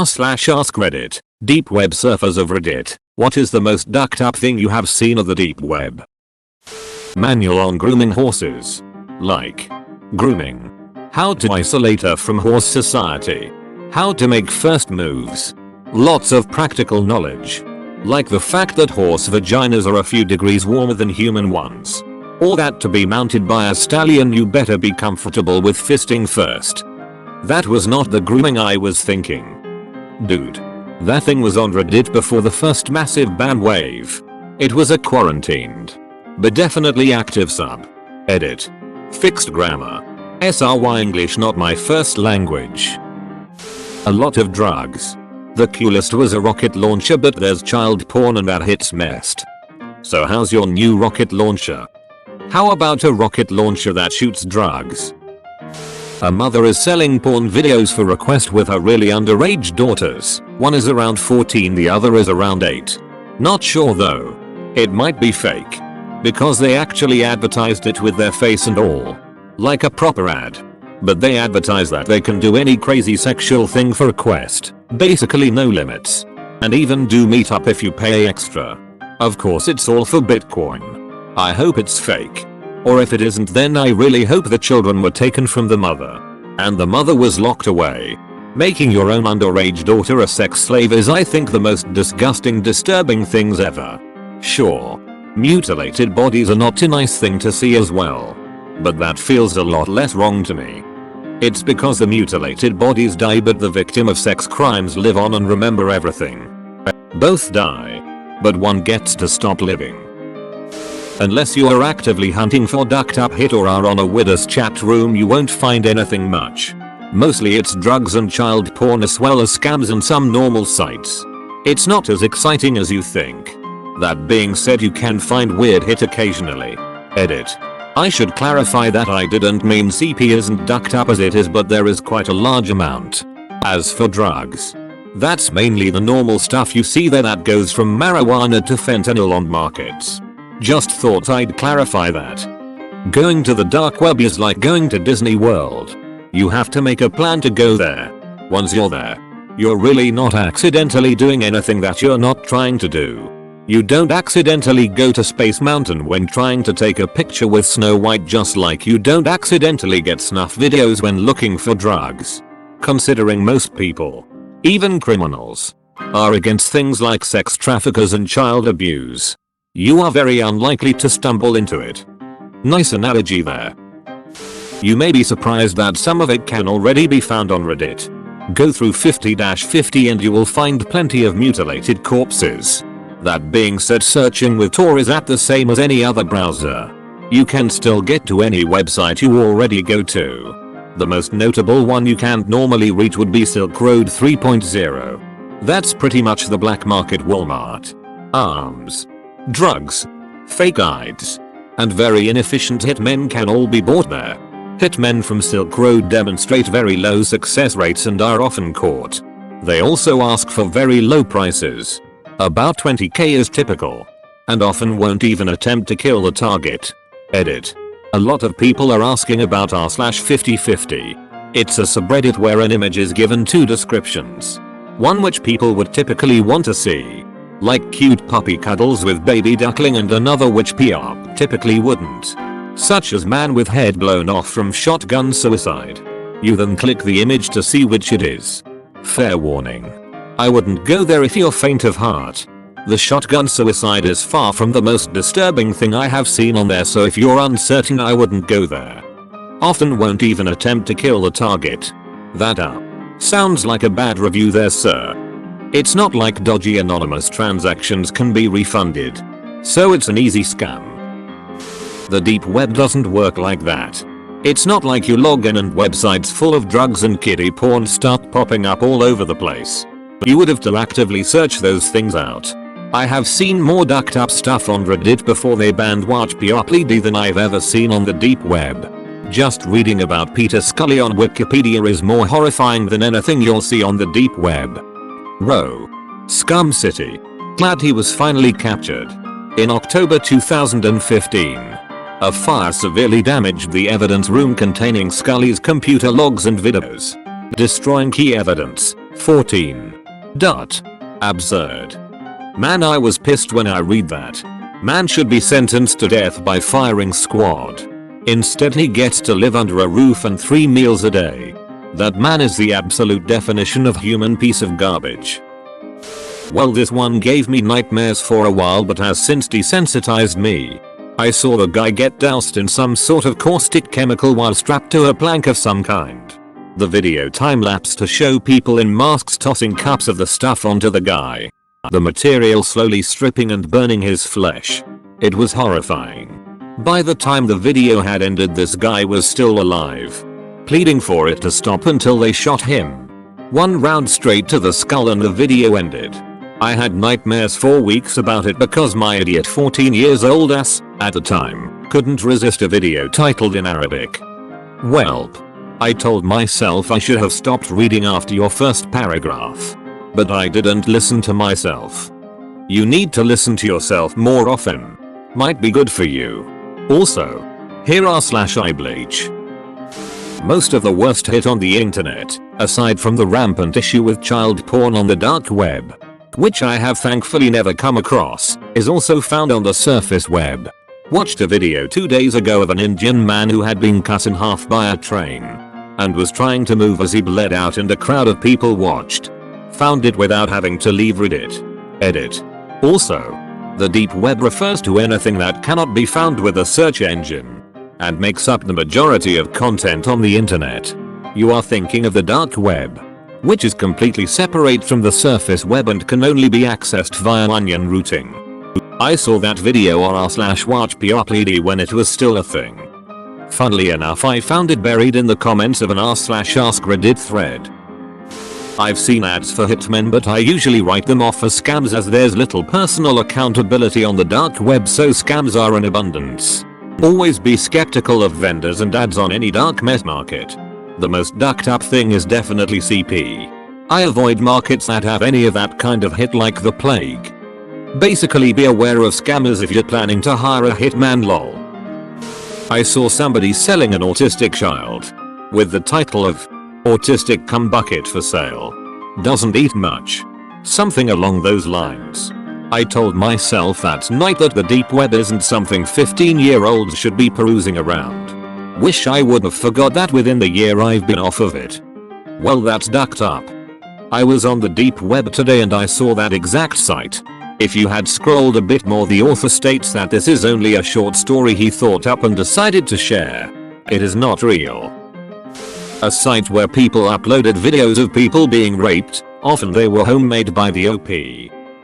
r/AskReddit, deep web surfers of Reddit, what is the most ducked up thing you have seen of the deep web? Manual on grooming horses. Like. Grooming. How to isolate her from horse society. How to make first moves. Lots of practical knowledge. Like the fact that horse vaginas are a few degrees warmer than human ones. All that to be mounted by a stallion you better be comfortable with fisting first. That was not the grooming I was thinking. Dude. That thing was on Reddit before the first massive ban wave. It was a quarantined. But definitely active sub. Edit. Fixed grammar. SRY English not my first language. A lot of drugs. The coolest was a rocket launcher, but there's child porn and that hits messed. So how's your new rocket launcher? How about a rocket launcher that shoots drugs? A mother is selling porn videos for request with her really underage daughters. One is around 14, the other is around 8. Not sure though. It might be fake. Because they actually advertised it with their face and all. Like a proper ad. But they advertise that they can do any crazy sexual thing for request. Basically no limits. And even do meet up if you pay extra. Of course it's all for Bitcoin. I hope it's fake. Or if it isn't, then I really hope the children were taken from the mother. And the mother was locked away. Making your own underage daughter a sex slave is, I think, the most disgusting, disturbing things ever. Sure. Mutilated bodies are not a nice thing to see as well. But that feels a lot less wrong to me. It's because the mutilated bodies die but the victim of sex crimes live on and remember everything. Both die. But one gets to stop living. Unless you are actively hunting for ducked up hit or are on a widow's chat room, you won't find anything much. Mostly it's drugs and child porn as well as scams and some normal sites. It's not as exciting as you think. That being said, you can find weird hit occasionally. Edit. I should clarify that I didn't mean CP isn't ducked up as it is, but there is quite a large amount. As for drugs, that's mainly the normal stuff you see there that goes from marijuana to fentanyl on markets. Just thought I'd clarify that. Going to the dark web is like going to Disney World. You have to make a plan to go there. Once you're there, you're really not accidentally doing anything that you're not trying to do. You don't accidentally go to Space Mountain when trying to take a picture with Snow White, just like you don't accidentally get snuff videos when looking for drugs. Considering most people, even criminals, are against things like sex traffickers and child abuse, you are very unlikely to stumble into it. Nice analogy there. You may be surprised that some of it can already be found on Reddit. Go through 50-50 and you will find plenty of mutilated corpses. That being said, searching with Tor is the same as any other browser. You can still get to any website you already go to. The most notable one you can't normally reach would be Silk Road 3.0. That's pretty much the black market Walmart. Arms, drugs, fake guides, and very inefficient hitmen can all be bought there. Hitmen from Silk Road demonstrate very low success rates and are often caught. They also ask for very low prices. About 20k is typical. And often won't even attempt to kill the target. Edit. A lot of people are asking about r/5050. It's a subreddit where an image is given two descriptions. One which people would typically want to see, like cute puppy cuddles with baby duckling, and another which PR typically wouldn't, such as man with head blown off from shotgun suicide. You then click the image to see which it is. Fair warning. I wouldn't go there if you're faint of heart. The shotgun suicide is far from the most disturbing thing I have seen on there, so if you're uncertain, I wouldn't go there. Often won't even attempt to kill the target. That sounds like a bad review there, sir. It's not like dodgy anonymous transactions can be refunded. So it's an easy scam. The deep web doesn't work like that. It's not like you log in and websites full of drugs and kiddie porn start popping up all over the place. You would have to actively search those things out. I have seen more ducked up stuff on Reddit before they banned Watch PRPD than I've ever seen on the deep web. Just reading about Peter Scully on Wikipedia is more horrifying than anything you'll see on the deep web. Row. Scum City. Glad he was finally captured. In October 2015, a fire severely damaged the evidence room containing Scully's computer logs and videos, destroying key evidence 14. Absurd. Man, I was pissed when I read that. Man should be sentenced to death by firing squad. Instead he gets to live under a roof and 3 meals a day. That man is the absolute definition of human piece of garbage. Well, this one gave me nightmares for a while but has since desensitized me. I saw a guy get doused in some sort of caustic chemical while strapped to a plank of some kind. The video time-lapsed to show people in masks tossing cups of the stuff onto the guy. The material slowly stripping and burning his flesh. It was horrifying. By the time the video had ended, this guy was still alive, pleading for it to stop until they shot him. 1 round straight to the skull and the video ended. I had nightmares for weeks about it because my idiot 14 years old ass, at the time, couldn't resist a video titled in Arabic. Welp. I told myself I should have stopped reading after your first paragraph. But I didn't listen to myself. You need to listen to yourself more often. Might be good for you. Also, here /ibleach. Most of the worst hit on the internet, aside from the rampant issue with child porn on the dark web, which I have thankfully never come across, is also found on the surface web. Watched a video 2 days ago of an Indian man who had been cut in half by a train and was trying to move as he bled out and a crowd of people watched. Found it without having to leave Reddit. Edit. Also, the deep web refers to anything that cannot be found with a search engine and makes up the majority of content on the internet. You are thinking of the dark web, which is completely separate from the surface web and can only be accessed via onion routing. I saw that video on r/watchpopd when it was still a thing. Funnily enough, I found it buried in the comments of an r/AskReddit thread. I've seen ads for hitmen, but I usually write them off as scams as there's little personal accountability on the dark web, so scams are in abundance. Always be skeptical of vendors and ads on any dark net market. The most ducked up thing is definitely CP. I avoid markets that have any of that kind of hit like the plague. Basically, be aware of scammers if you're planning to hire a hitman, lol. I saw somebody selling an autistic child with the title of Autistic Cum Bucket for sale. Doesn't eat much. Something along those lines. I told myself that night that the deep web isn't something 15-year-olds should be perusing around. Wish I would have forgot that within the year I've been off of it. Well, that's ducked up. I was on the deep web today and I saw that exact site. If you had scrolled a bit more, the author states that this is only a short story he thought up and decided to share. It is not real. A site where people uploaded videos of people being raped, often they were homemade by the OP.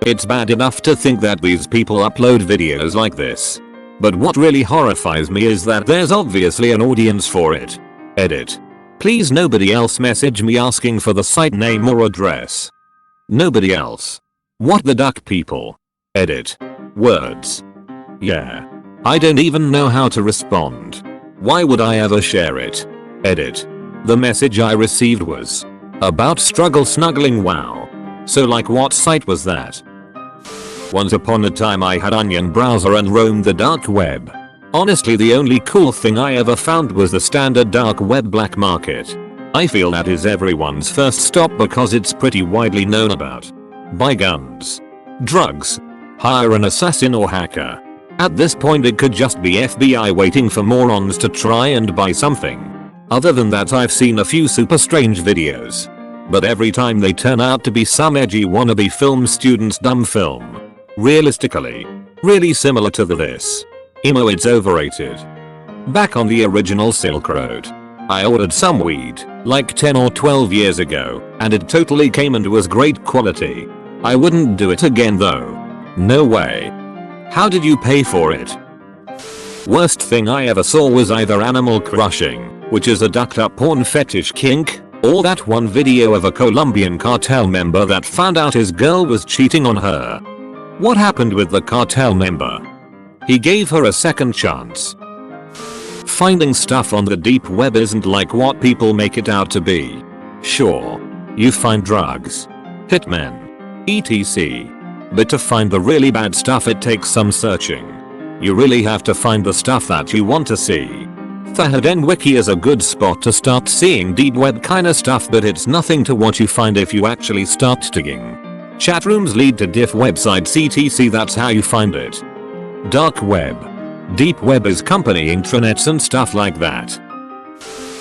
It's bad enough to think that these people upload videos like this. But what really horrifies me is that there's obviously an audience for it. Edit. Please nobody else message me asking for the site name or address. Nobody else. What the duck people? Edit. Words. Yeah. I don't even know how to respond. Why would I ever share it? Edit. The message I received was about struggle snuggling. Wow. So like, what site was that? Once upon a time I had Onion browser and roamed the dark web. Honestly, the only cool thing I ever found was the standard dark web black market. I feel that is everyone's first stop because it's pretty widely known about. Buy guns, drugs, hire an assassin or hacker. At this point it could just be FBI waiting for morons to try and buy something. Other than that, I've seen a few super strange videos. But every time they turn out to be some edgy wannabe film student's dumb film. Realistically, really similar to this. Emo, it's overrated. Back on the original Silk Road, I ordered some weed, like 10 or 12 years ago, and it totally came and was great quality. I wouldn't do it again though. No way. How did you pay for it? Worst thing I ever saw was either animal crushing, which is a ducked up porn fetish kink, or that one video of a Colombian cartel member that found out his girl was cheating on her. What happened with the cartel member? He gave her a second chance. Finding stuff on the deep web isn't like what people make it out to be. Sure, you find drugs, hitmen, etc. But to find the really bad stuff it takes some searching. You really have to find the stuff that you want to see. Thahaden Wiki is a good spot to start seeing deep web kinda stuff, but it's nothing to what you find if you actually start digging. Chat rooms lead to diff websites etc, that's how you find it. Dark web. Deep web is company intranets and stuff like that.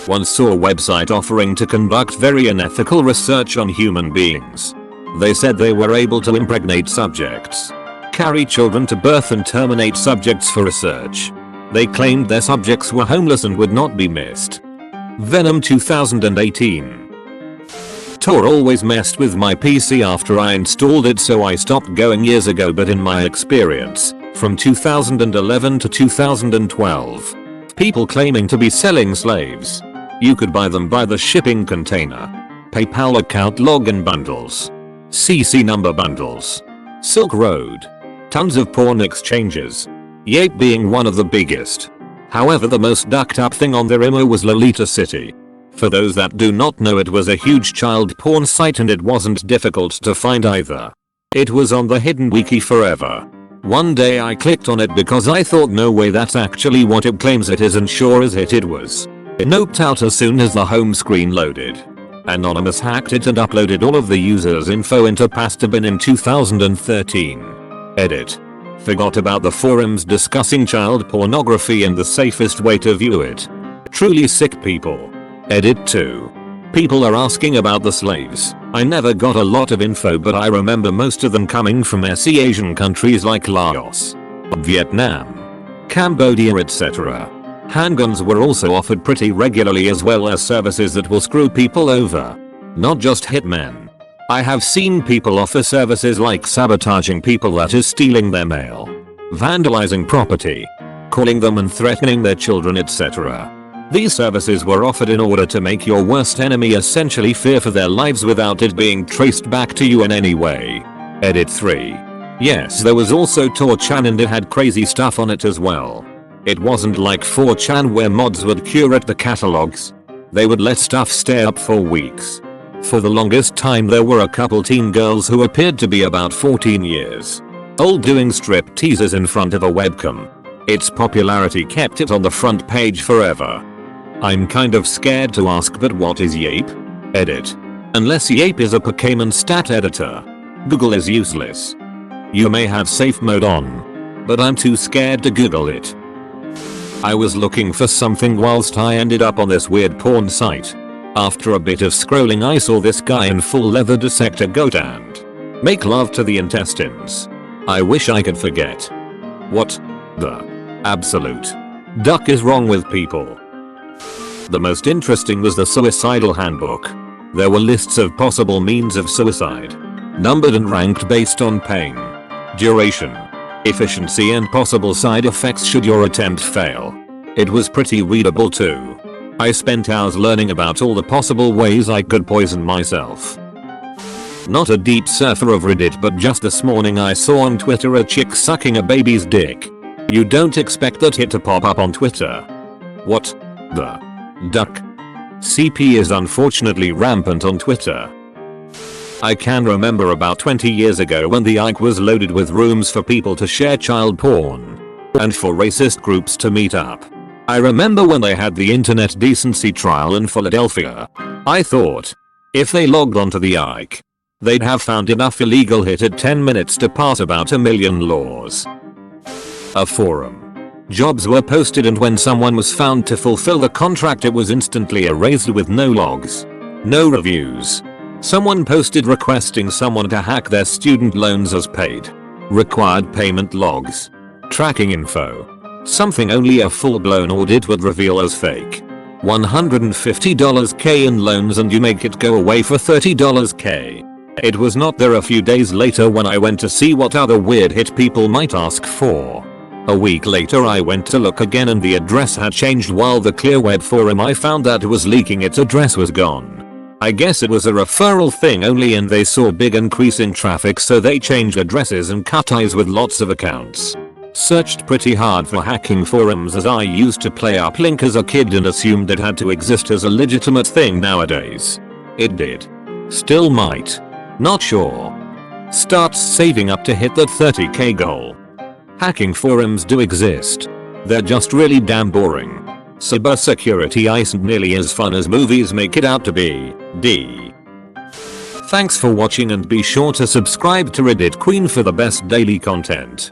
Once saw a website offering to conduct very unethical research on human beings. They said they were able to impregnate subjects, carry children to birth and terminate subjects for research. They claimed their subjects were homeless and would not be missed. Venom 2018. Tor always messed with my PC after I installed it, so I stopped going years ago, but in my experience, from 2011 to 2012, people claiming to be selling slaves. You could buy them by the shipping container. PayPal account login bundles. CC number bundles. Silk Road. Tons of porn exchanges. Yape being one of the biggest. However, the most ducked up thing on their IMO was Lolita City. For those that do not know, it was a huge child porn site and it wasn't difficult to find either. It was on the hidden wiki forever. One day I clicked on it because I thought no way that's actually what it claims it is, and sure as it was. It noped out as soon as the home screen loaded. Anonymous hacked it and uploaded all of the user's info into pasta bin in 2013. Edit. Forgot about the forums discussing child pornography and the safest way to view it. Truly sick people. Edit 2. People are asking about the slaves. I never got a lot of info, but I remember most of them coming from SE Asian countries like Laos, Vietnam, Cambodia etc. Handguns were also offered pretty regularly, as well as services that will screw people over. Not just hitmen. I have seen people offer services like sabotaging people, that is stealing their mail, vandalizing property, calling them and threatening their children etc. These services were offered in order to make your worst enemy essentially fear for their lives without it being traced back to you in any way. Edit 3. Yes, there was also 4chan and it had crazy stuff on it as well. It wasn't like 4chan where mods would curate the catalogs. They would let stuff stay up for weeks. For the longest time there were a couple teen girls who appeared to be about 14 years old doing strip teases in front of a webcam. Its popularity kept it on the front page forever. I'm kind of scared to ask, but what is Yape? Edit. Unless Yape is a Pokemon stat editor, Google is useless. You may have safe mode on, but I'm too scared to Google it. I was looking for something whilst I ended up on this weird porn site. After a bit of scrolling I saw this guy in full leather dissect a goat and make love to the intestines. I wish I could forget. What the absolute duck is wrong with people? The most interesting was the suicidal handbook. There were lists of possible means of suicide, numbered and ranked based on pain, duration, efficiency and possible side effects should your attempt fail. It was pretty readable too. I spent hours learning about all the possible ways I could poison myself. Not a deep surfer of Reddit, but just this morning I saw on Twitter a chick sucking a baby's dick. You don't expect that hit to pop up on Twitter. What the duck? CP is unfortunately rampant on Twitter. I can remember about 20 years ago when the Ike was loaded with rooms for people to share child porn and for racist groups to meet up. I remember when they had the internet decency trial in Philadelphia. I thought, if they logged onto the Ike, they'd have found enough illegal hit at 10 minutes to pass about 1 million laws. A forum. Jobs were posted and when someone was found to fulfill the contract it was instantly erased with no logs, no reviews. Someone posted requesting someone to hack their student loans as paid. Required payment logs. Tracking info. Something only a full-blown audit would reveal as fake. $150 K in loans and you make it go away for $30 K. It was not there a few days later when I went to see what other weird hit people might ask for. A week later I went to look again and the address had changed, while the Clearweb forum I found that was leaking its address was gone. I guess it was a referral thing only and they saw big increase in traffic, so they changed addresses and cut ties with lots of accounts. Searched pretty hard for hacking forums as I used to play Uplink as a kid and assumed it had to exist as a legitimate thing nowadays. It did. Still might. Not sure. Starts saving up to hit that 30k goal. Hacking forums do exist. They're just really damn boring. Cybersecurity isn't nearly as fun as movies make it out to be. D. Thanks for watching and be sure to subscribe to RedditQueen for the best daily content.